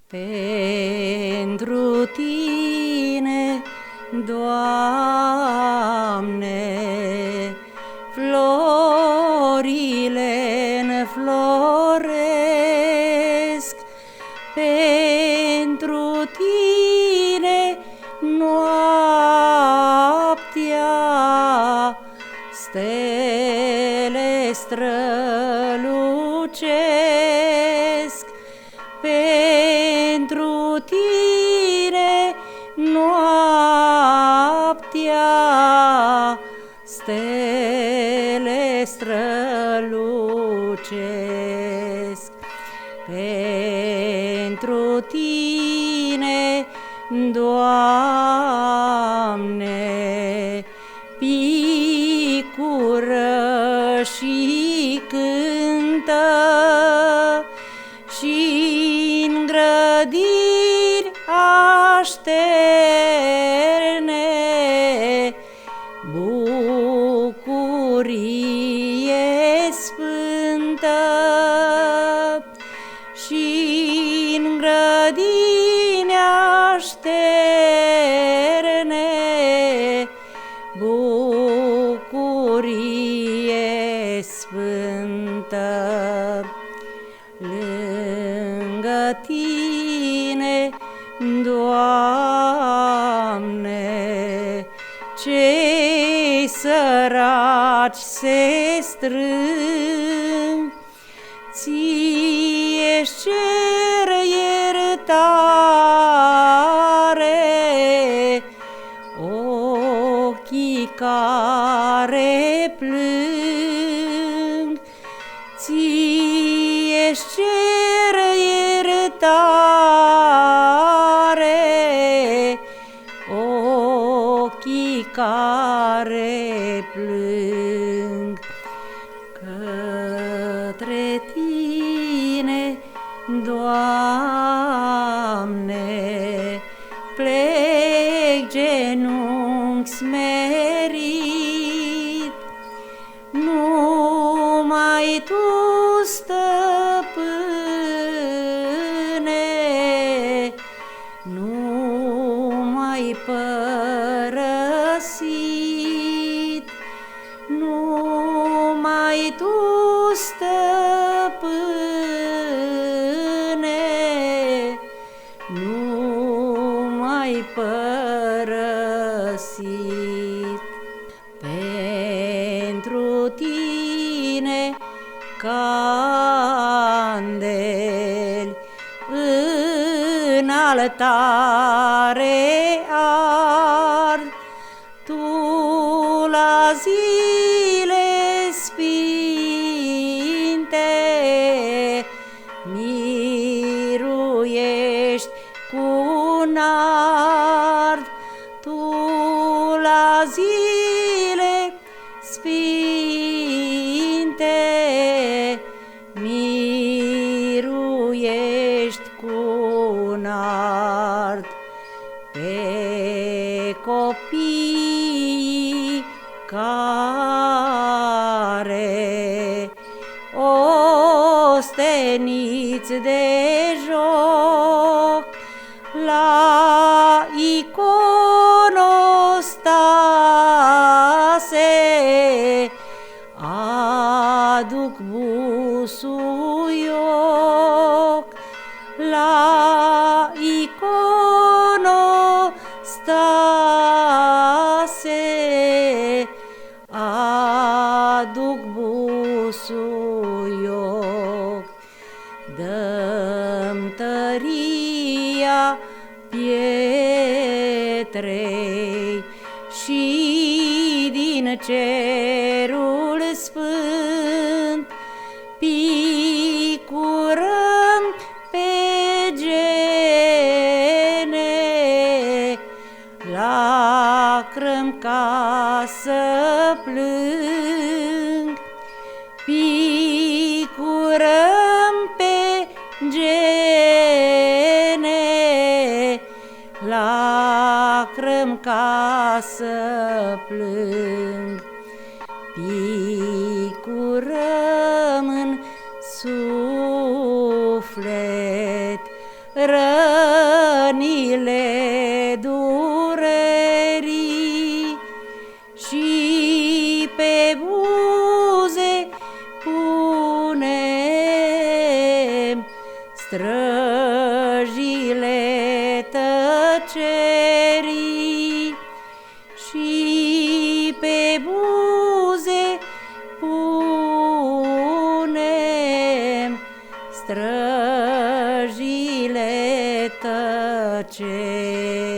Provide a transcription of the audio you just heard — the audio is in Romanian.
Pentru Tine, Doamne, florile înfloresc, pentru Tine noaptea stele strălucesc, pentru Tine noaptea stele strălucesc, pentru Tine, Doamne, picură și cântă și-n grădini așterne bucurie sfântă, și-n grădini așterne bucurie sfântă. Lângă Tine, Doamne, cei săraci se strâng, Ție-și cer iertare ochii care plâng, Ție-și cer iertare ochii care plâng. Către Tine, Doamne, plec genunchi smerit, numai Tu, Stăpâne, nu m-ai părăsit, numai Tu, Stăpâne, nu m-ai părăsit. Pentru Tine candeli în altare ard, Tu la zile sfinte miruiești cu nard, Tu la zile sfinte miruiești cu nard pe copii care osteniți de joc la iconostase aduc busuioc, la iconostase aduc busuioc. Dă-mi tăria pietrei și din cerul sfânt picurăm pe gene, lacrăm ca să plâng, picurăm pe gene, lacrăm ca să plâng, picurăm în suflet rănile durerii și pe buze punem străjile tăcerii și pe buze punem străjile tăcerii.